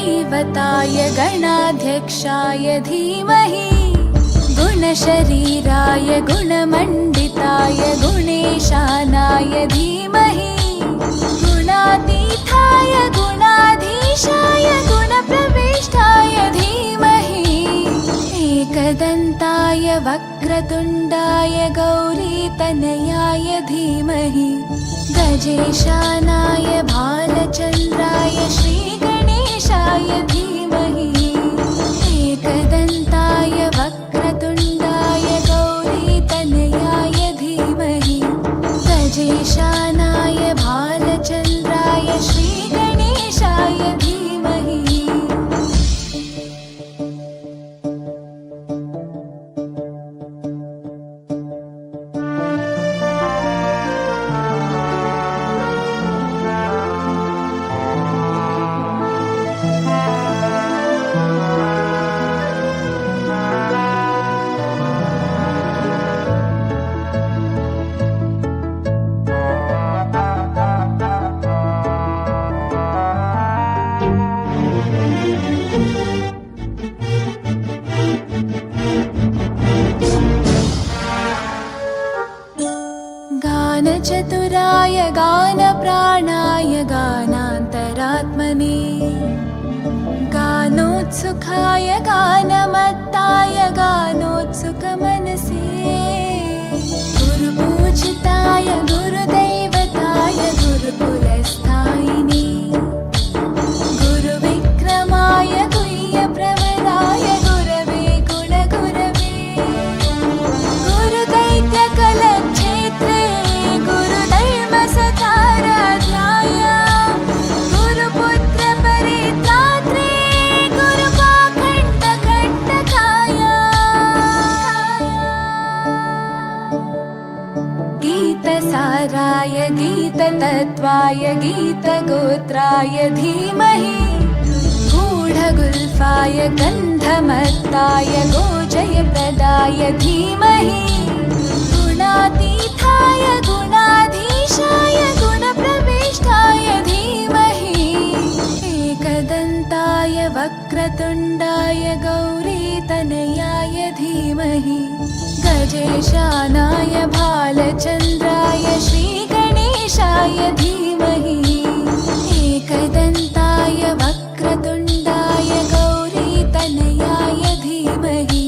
गुरुदैवताय गणाध्यक्षाय धीमहि गुणशरीराय गुणमण्डिताय गुणेशानाय धीमहि गुणातीताय गुणाधीशाय गुणप्रविष्टाय धीमहि एकदन्ताय वक्रतुण्डाय गौरीतनयाय धीमहि गजेशानाय भालचन्द्राय श्रीगणेशाय धीमहि एकदन्ताय वक्रतुण्डाय गौरीतनयाय धीमहि गजेशानाय भालचन्द्राय श्रीगणेशाय धीमहि। गानचतुराय गानप्राणाय गानान्तरात्मने गानोत्सुकाय गानमत्ताय गानोत्सुकमनसे गुरुपूजिताय गुरुदैवताय गुरुकुलस्थायिने गुरुविक्रमाय गुह्यप्रवराय गुरवे गुणगुरवे गुरुदैत्यकलक्षेत्रे गुरुधर्मसताराध्याय गुरुपुत्रपरित्रात्रे गुरुपाखण्डकण्टकाय गीतसाराय गीततत्त्वाय गीतगोत्राय धीमहि गूढगुल्फाय गन्धमत्ताय गोजयप्रदाय धीमहि गुणातीताय गुणाधीशाय गुणप्रविष्टाय धीमहि एकदन्ताय वक्रतुण्डाय गौरीतनयाय धीमहि गजेशानाय भालचन्द्राय श्रीगणेशाय धीमहि एकदन्ताय वक्रतुण्डाय गौरीतनयाय धीमहि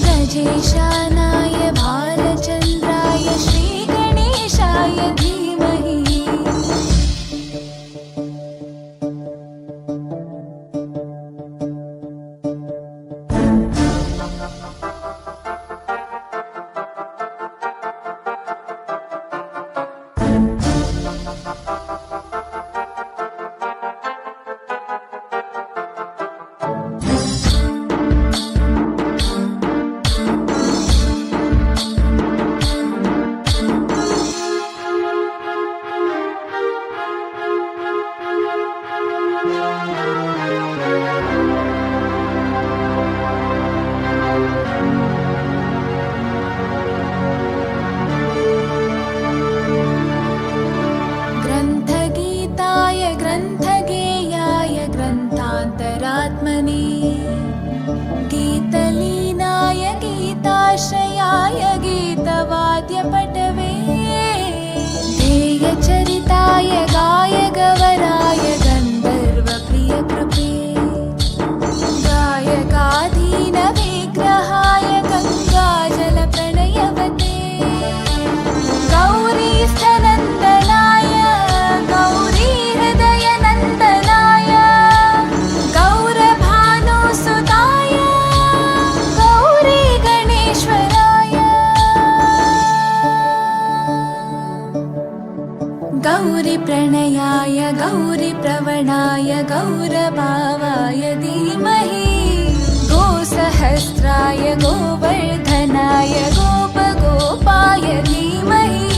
गजेशानाय भालचन्द्राय श्रीगणेशाय धीमहि। ग्रन्थगीताय ग्रन्थगेयाय ग्रन्थान्तरात्मने गीतलीनाय गीताश्रयाय गीतवाद्यपटवे ध्येयचरिताय गायगवराय गन्धर्वप्रियकृपे गायकाधीनविग्रहाय गङ्गाजलप्रणयवते गौरीस्थनन्दनाय गौरीहृदयनन्दनाय गौरभानुसुताय गौरीगणेश्वराय गौरीप्रणयाय गौरीप्रवणाय गौरभावाय धीमहि गोसहस्राय गोवर्धनाय गोपगोपाय धीमहि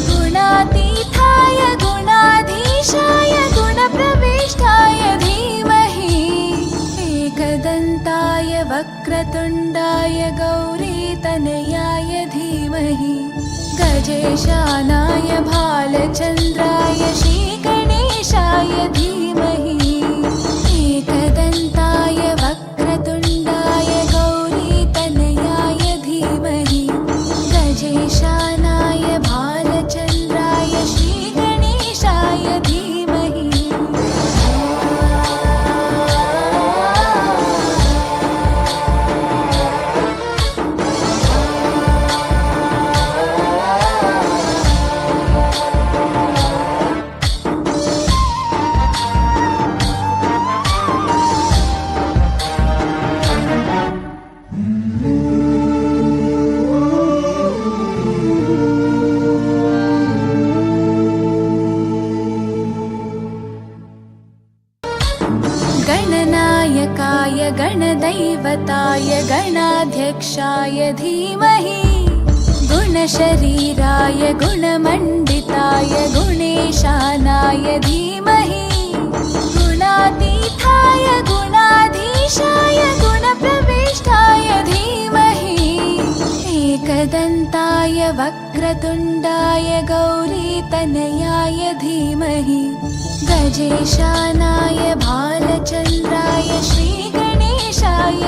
गुणातीताय गुणाधीशाय गुणप्रविष्टाय धीमहि एकदन्ताय वक्रतुण्डाय गौरीतनयाय धीमहि गजेशानाय भालचन्द्राय श्रीगणेशाय धीमहि एकदन्ताय वक्रतुण्डाय गौरीतनयाय धीमहि गजेशानाय भालचन्द्राय श्रीगणेशाय धीमहि। गणनायकाय गणदैवताय गणाध्यक्षाय धीमहि गुणशरीराय गुणमण्डिताय गुणेशानाय धीमहि गुणातीताय गुणाधीशाय गुणप्रविष्टाय धीमहि एकदन्ताय वक्रतुण्डाय गौरीतनयाय धीमहि गजेशानाय भालचन्द्राय श्रीगणेशाय